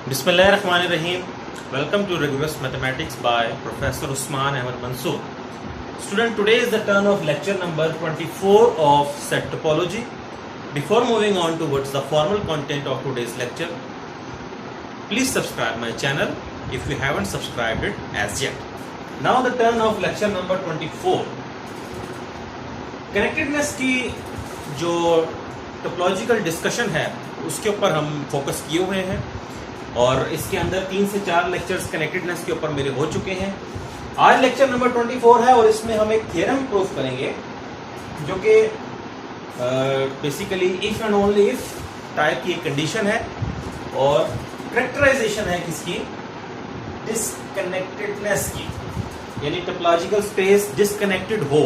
Bismillahirrahmanirrahim. Welcome to Rigorous Mathematics by Professor Usman Ahmed Mansoor. Student, today is the turn of lecture number 24 of set topology. Before moving on towards the formal content of today's lecture, please subscribe my channel if you haven't subscribed it as yet. Now the turn of lecture number 24. Connectedness की जो topological discussion है उसके ऊपर हम focus किए हुए हैं और इसके अंदर 3 से 4 लेक्चर्स कनेक्टेडनेस के ऊपर मेरे हो चुके हैं। आज लेक्चर नंबर 24 है और इसमें हम एक थ्योरम प्रूफ करेंगे जो कि basically if and only if type की एक कंडीशन है और करेक्टराइजेशन है किसकी, डिसकनेक्टेडनेस की, यानी टोपोलॉजिकल स्पेस डिसकनेक्टेड हो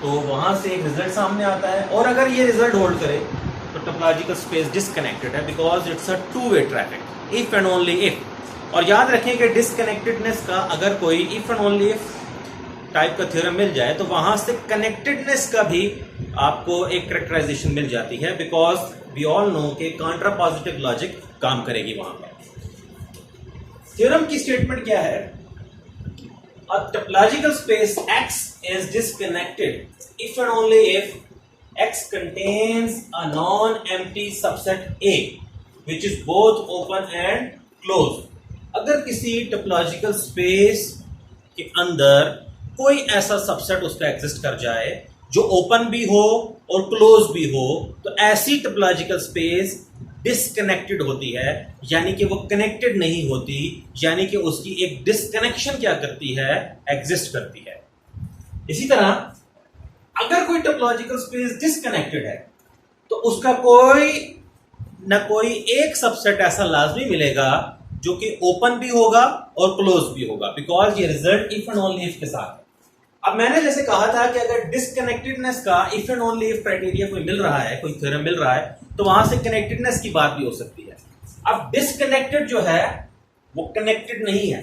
तो वहां से एक रिजल्ट सामने आता है और अगर ये रिजल्ट होल्ड करे तो टोपोलॉजिकल स्पेस डिसकनेक्टेड है because it's a two way traffic, if and only if. और याद रखें कि डिसकनेक्टेडनेस का अगर कोई if and only if type का थ्योरम मिल जाए तो वहां से कनेक्टेडनेस का भी आपको एक करेक्टराइजेशन मिल जाती है बिकॉज वी ऑल नो कि कॉन्ट्रापॉजिटिव लॉजिक काम करेगी वहां पर। थ्योरम की स्टेटमेंट क्या है? A topological space X is disconnected if and only if X contains a non-empty subset A which is both open and closed. अगर किसी टोपोलॉजिकल स्पेस के अंदर कोई ऐसा सबसेट उसका एग्जिस्ट कर जाए जो ओपन भी हो और क्लोज भी हो तो ऐसी टोपोलॉजिकल स्पेस डिसकनेक्टेड होती है, यानी कि वो कनेक्टेड नहीं होती, यानी कि उसकी एक डिसकनेक्शन क्या करती है, एग्जिस्ट करती है। इसी तरह अगर कोई टोपोलॉजिकल स्पेस डिसकनेक्टेड है तो उसका कोई ना कोई एक सबसेट ऐसा लाजमी मिलेगा जो कि ओपन भी होगा और क्लोज भी होगा बिकॉज ये result if and only if के साथ है। अब मैंने जैसे कहा था कि अगर डिसकनेक्टेडनेस का if and only if criteria कोई मिल रहा है, कोई थ्योरम मिल रहा है तो वहां से कनेक्टेडनेस की बात भी हो सकती है। अब डिसकनेक्टेड जो है वो कनेक्टेड नहीं है,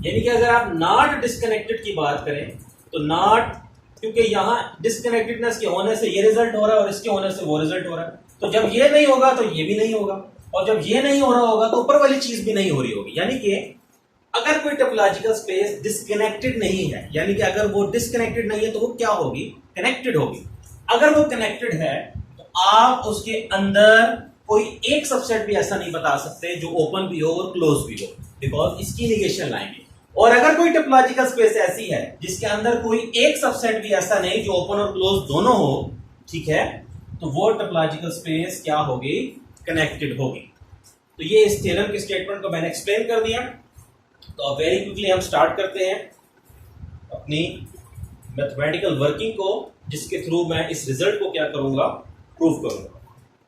यानी कि अगर आप नॉट डिसकनेक्टेड की बात करें तो नॉट, क्योंकि यहां डिसकनेक्टेडनेस के होने से ये रिजल्ट हो रहा है और इसके होने से वो रिजल्ट हो रहा है, तो जब ये नहीं होगा तो ये भी नहीं होगा और जब ये नहीं हो रहा होगा तो ऊपर वाली चीज भी नहीं हो रही होगी। यानी कि अगर कोई टोपोलॉजिकल स्पेस डिसकनेक्टेड नहीं है, यानी कि अगर वो डिसकनेक्टेड नहीं है तो वो क्या होगी, कनेक्टेड होगी। अगर वो कनेक्टेड है तो आप उसके अंदर कोई एक सबसेट भी ऐसा नहीं बता सकते जो ओपन भी हो और क्लोज भी हो बिकॉज इसकी निगेशन लाएंगे। और अगर कोई टोपोलॉजिकल स्पेस ऐसी है जिसके अंदर कोई एक सबसेट भी ऐसा नहीं जो ओपन और क्लोज दोनों हो, ठीक है, तो वो टोपोलॉजिकल स्पेस क्या होगी, कनेक्टेड होगी। तो ये इस थ्योरम के स्टेटमेंट को मैंने एक्सप्लेन कर दिया। तो अब वेरी क्विकली हम स्टार्ट करते हैं अपनी मैथमेटिकल वर्किंग को, जिसके थ्रू मैं इस रिजल्ट को क्या करूंगा, प्रूव करूंगा।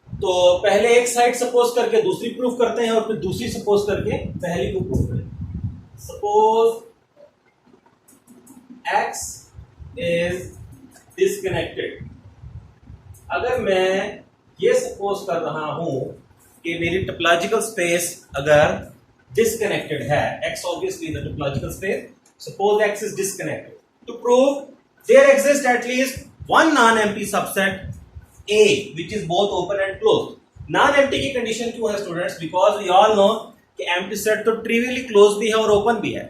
तो पहले एक साइड सपोज करके दूसरी प्रूफ करते हैं और फिर दूसरी सपोज करके पहली को प्रूफ करें। Suppose X is disconnected. अगर मैं ये सपोज कर रहा हूं कि मेरी टोपोलॉजिकल स्पेस अगर disconnected है, X obviously the topological space, suppose X is disconnected. To prove there exists at least one non-empty subset A which is both open and closed. Non-empty की condition क्यों है students? Because we all know कि empty set तो trivially closed भी है और open भी है,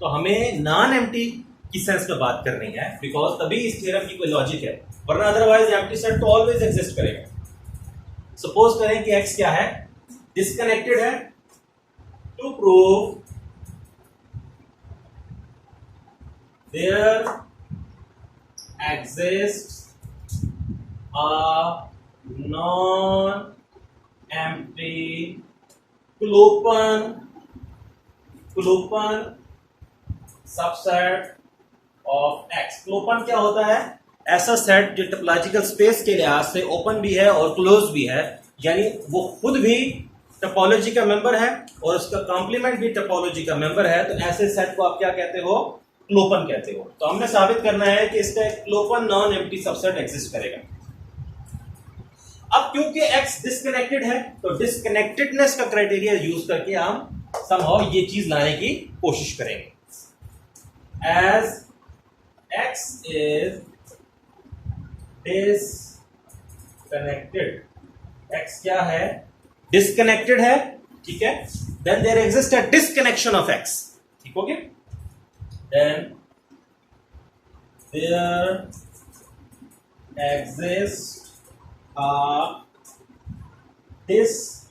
तो हमें non-empty की सेंस में बात करनी है because तभी इस थ्योरम की कोई लॉजिक है, वरना अदरवाइज empty set तो always exist करेगा। Suppose करें कि X क्या है, disconnected है। To prove there exists a non-empty Klopen subset of X। Klopen क्या होता है? ऐसा सेट जो टोपोलॉजिकल स्पेस के लिहाज से ओपन भी है और क्लोज भी है, यानी वो खुद भी टोपोलॉजी का मेंबर है और उसका कॉम्प्लीमेंट भी टोपोलॉजी का मेंबर है, तो ऐसे सेट को आप क्या कहते हो, क्लोपन कहते हो। तो हमने साबित करना है कि इसका एक क्लोपन नॉन एम्प्टी सबसेट एग्जिस्ट करेगा। अब क्योंकि X डिसकनेक्टेड है तो डिसकनेक्टेडनेस का क्राइटेरिया यूज करके हम समहाउ ये चीज लाने की कोशिश करेंगे। As X is disconnected, X क्या है, डिसकनेक्टेड है, ठीक है, then there exist a disconnection of X, ठीक हो गया, then there exist a disconnection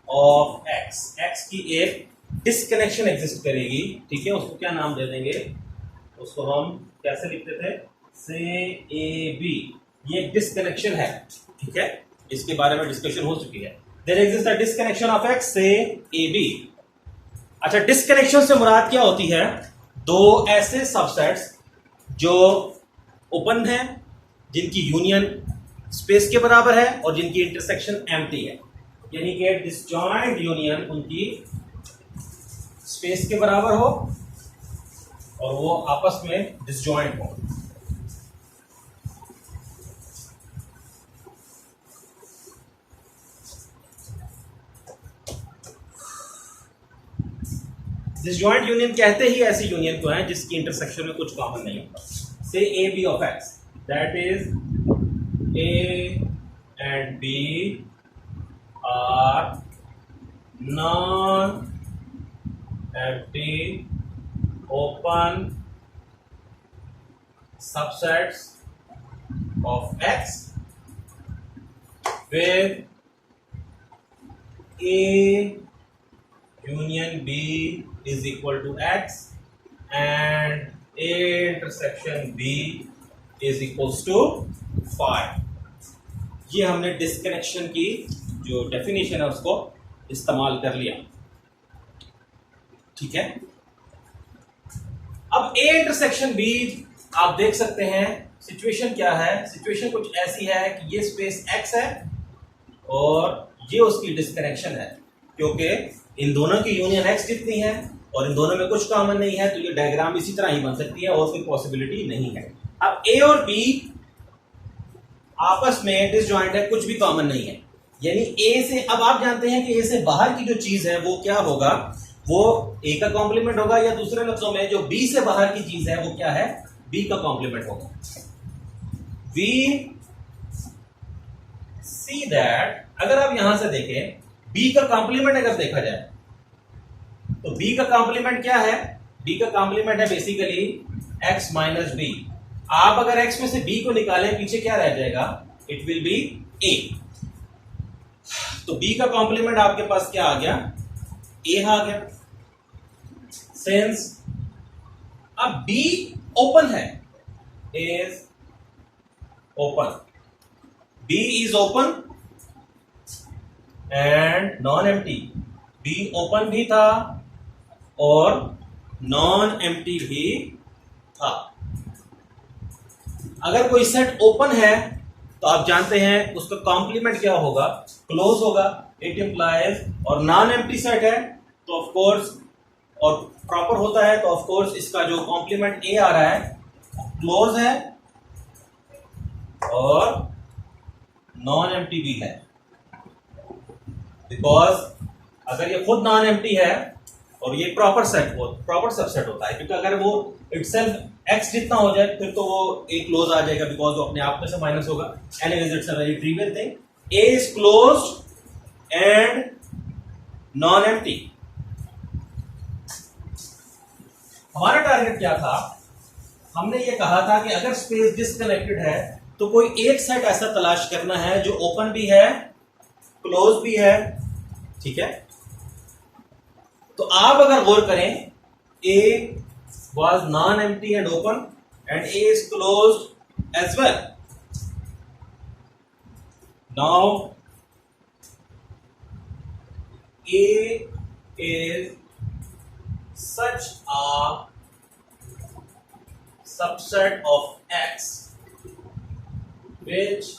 of X, X की एक डिसकनेक्शन एग्जिस्ट करेगी, ठीक है, उसको क्या नाम दे देंगे, उसको हम कैसे लिखते थे, से ए बी, ये एक डिसकनेक्शन है, ठीक है, इसके बारे में डिस्कशन हो चुकी है, there exist a disconnection of X से ए बी। अच्छा, डिसकनेक्शन से मुराद क्या होती है, दो ऐसे सबसेट्स जो ओपन है, जिनकी यूनियन स्पेस के बराबर है और जिनकी इंटरसेक्शन एम्प्टी है, यानी कि डिसजॉइंट यूनियन उनकी स्पेस के बराबर हो और वो आपस में डिसजॉइंट हो। डिसजॉइंट यूनियन कहते ही ऐसी यूनियन को है जिसकी इंटरसेक्शन में कुछ कॉमन नहीं होता। से A B of X, that is A and B are non empty open subsets of X with A union B is equal to X and A intersection B is equals to phi। ये हमने disconnection की जो definition है उसको इस्तेमाल कर लिया, ठीक है। अब ए इंटरसेक्शन बी आप देख सकते हैं सिचुएशन क्या है, सिचुएशन कुछ ऐसी है कि ये स्पेस एक्स है और ये उसकी डिस्कनेक्शन है, क्योंकि इन दोनों की यूनियन एक्स जितनी है और इन दोनों में कुछ कॉमन नहीं है, तो ये डायग्राम इसी तरह ही बन सकती है और कोई पॉसिबिलिटी नहीं है। अब ए और बी आपस में डिसजॉइंट है, कुछ भी कॉमन नहीं है, यानी ए से, अब आप जानते हैं कि ए से बाहर की जो चीज है वो क्या होगा, वो ए का कॉम्प्लीमेंट होगा, या दूसरे लफ्जों में जो बी से बाहर की चीज है वो क्या है, बी का कॉम्प्लीमेंट होगा। वी सी दैट, अगर आप यहां से देखें बी का कॉम्प्लीमेंट अगर देखा जाए तो बी का कॉम्प्लीमेंट क्या है, बी का कॉम्प्लीमेंट है बेसिकली एक्स माइनस बी। आप अगर एक्स में से बी को निकालें पीछे क्या रह जाएगा, इट विल बी ए। तो बी का कॉम्प्लीमेंट आपके पास क्या आ गया, ए आ गया। सिंस अब बी ओपन है, is open, B is open and non empty, B open भी था और नॉन एम्प्टी भी था। अगर कोई सेट ओपन है तो आप जानते हैं उसका कॉम्प्लीमेंट क्या होगा, क्लोज होगा, इट इंप्लाइज, और नॉन एम्प्टी सेट है तो ऑफ कोर्स, और प्रॉपर होता है तो ऑफ कोर्स इसका जो कॉम्प्लीमेंट ए आ रहा है क्लोज है और नॉन एम्प्टी भी है, बिकॉज अगर ये खुद नॉन एम्प्टी है और ये प्रॉपर सेट हो, प्रॉपर सबसेट होता है, क्योंकि अगर वो इटसेल्फ एक्स जितना हो जाए फिर तो वो ए क्लोज आ जाएगा, बिकॉज वो अपने आप में से माइनस होगा। Anyways it's a very trivial thing, A is closed end non empty. हमारा टारगेट क्या था, हमने ये कहा था कि अगर स्पेस डिस्कनेक्टेड है तो कोई एक सेट ऐसा तलाश करना है जो ओपन भी है, क्लोज भी है, ठीक है। तो आप अगर गौर करें, ए was non-empty and open and A is closed as well. Now A is such a subset of X which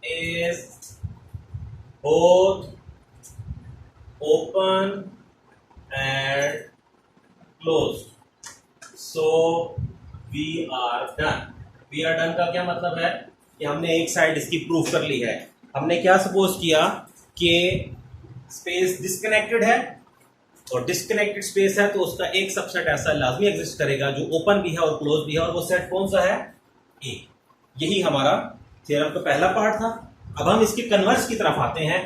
is both open and closed. So we are done. We are done का क्या मतलब है कि हमने एक side इसकी proof कर ली है। हमने क्या सपोज किया कि स्पेस डिस्कनेक्टेड है और डिस्कनेक्टेड स्पेस है तो उसका एक सबसेट ऐसा लाजमी एग्जिस्ट करेगा जो ओपन भी है और क्लोज भी है, और वो सेट कौन सा है, ए। यही हमारा थ्योरम का पहला पार्ट था। अब हम इसके कन्वर्स की तरफ आते हैं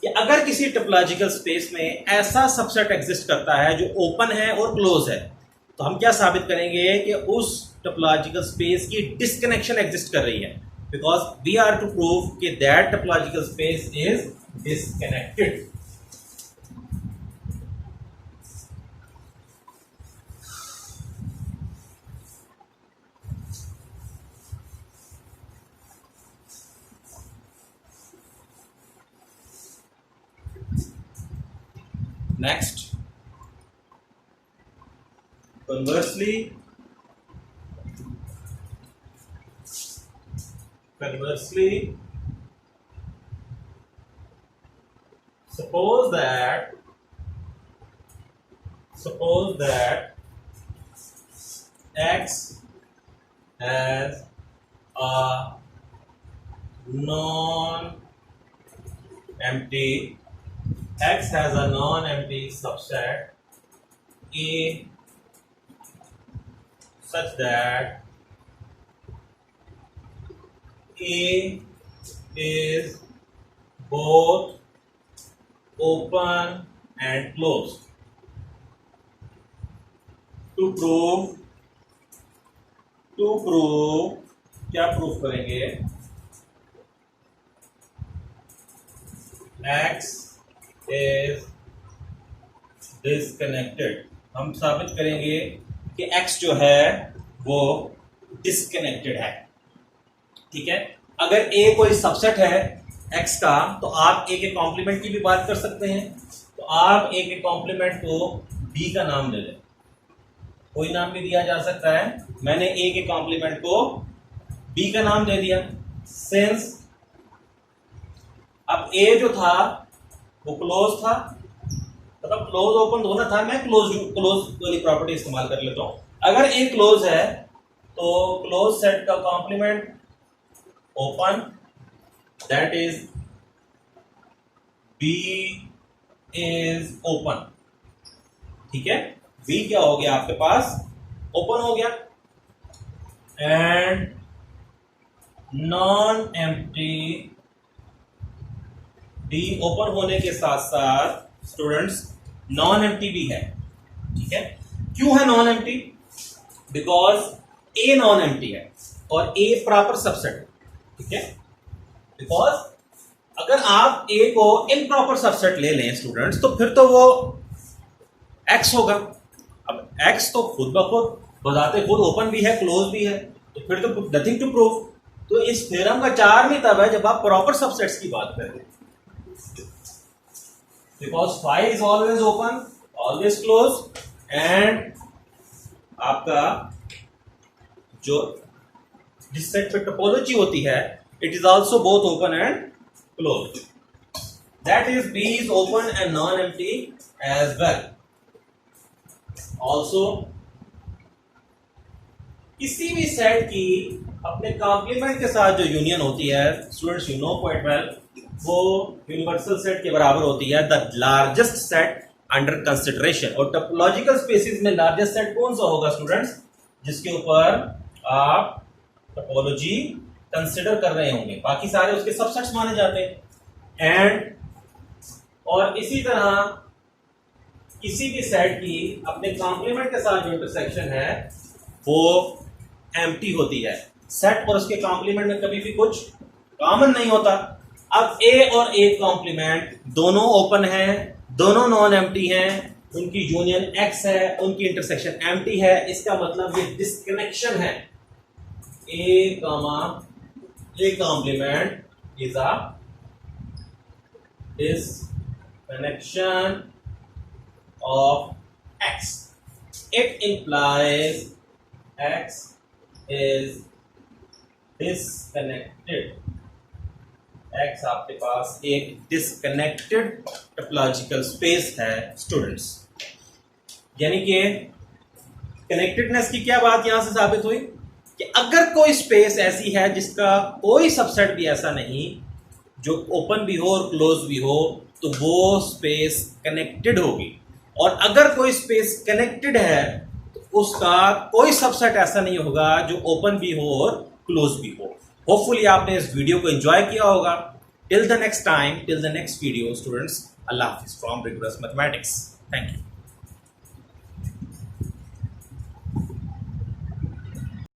कि अगर किसी टोपोलॉजिकल स्पेस में ऐसा सबसेट एग्जिस्ट करता है जो ओपन है और क्लोज है, तो हम क्या साबित करेंगे कि उस टोपोलॉजिकल स्पेस की डिस्कनेक्शन एग्जिस्ट कर रही है, because we are to prove कि that topological space is disconnected. Next, conversely, suppose that X has a non-empty subset A such that A is both open and closed. To prove क्या proof करेंगे? X is disconnected. हम साबित करेंगे कि X जो है वो डिस्कनेक्टेड है. ठीक है, अगर A कोई सबसेट है X का, तो आप A के कॉम्प्लीमेंट की भी बात कर सकते हैं. तो आप A के कॉम्प्लीमेंट को B का नाम ले लें, कोई नाम भी दिया जा सकता है. मैंने A के कॉम्प्लीमेंट को B का नाम दे दिया. सिंस अब A जो था वो क्लोज था, मतलब क्लोज ओपन दोनों था, मैं क्लोज वाली प्रॉपर्टी इस्तेमाल कर लेता हूं. अगर A क्लोज है तो क्लोज सेट का complement open, that is B is open. ठीक है, B क्या हो गया आपके पास? ओपन हो गया. And non empty D open होने के साथ साथ स्टूडेंट्स नॉन एम्प्टी भी है. ठीक है, क्यों है non empty? Because A non empty है और A प्रॉपर सबसेट है. ठीक है, बिकॉज अगर आप A को इम्प्रॉपर सबसेट ले लें स्टूडेंट्स, तो फिर तो वो X होगा. अब X तो खुद ब खुद बताते खुद ओपन भी है क्लोज भी है, तो फिर तो नथिंग टू प्रूव. तो इस थ्योरम का चार्म ही तब है जब आप प्रॉपर सबसेट्स की बात करें. Because phi is always open, always close, and आपका जो जिस सेट पे टोपोलॉजी होती है it is also both open and close. That is B is open and non-empty as well. Also, किसी भी सेट की अपने कॉम्प्लीमेंट के साथ जो यूनियन होती है students, you know quite well, वो यूनिवर्सल सेट के बराबर होती है the largest set under consideration. और टोपोलॉजिकल स्पेसिस में लार्जेस्ट सेट कौन सा होगा स्टूडेंट्स? जिसके ऊपर आप टोपोलॉजी कंसिडर कर रहे होंगे, बाकी सारे उसके सबसेट्स माने जाते हैं. एंड और इसी तरह किसी भी सेट की अपने कॉम्प्लीमेंट के साथ जो इंटरसेक्शन है वो एम्प्टी होती है. सेट और उसके कॉम्प्लीमेंट में कभी भी कुछ कॉमन नहीं होता. अब A और A कॉम्प्लीमेंट दोनों ओपन है, दोनों नॉन एम्प्टी हैं, उनकी यूनियन X है, उनकी इंटरसेक्शन एम्प्टी है. इसका मतलब ये डिस्कनेक्शन है. A complement is a disconnection of X. It implies X is disconnected. X आपके पास एक disconnected topological space है स्टूडेंट्स. यानी कि कनेक्टेडनेस की क्या बात यहां से साबित हुई कि अगर कोई स्पेस ऐसी है जिसका कोई सबसेट भी ऐसा नहीं जो ओपन भी हो और क्लोज भी हो, तो वो स्पेस कनेक्टेड होगी. और अगर कोई स्पेस कनेक्टेड है तो उसका कोई सबसेट ऐसा नहीं होगा जो ओपन भी हो और क्लोज भी हो. होपफुली आपने इस वीडियो को एंजॉय किया होगा. Till the next time, till the next video, students, Allah Hafiz from Rigorous Mathematics. Thank you.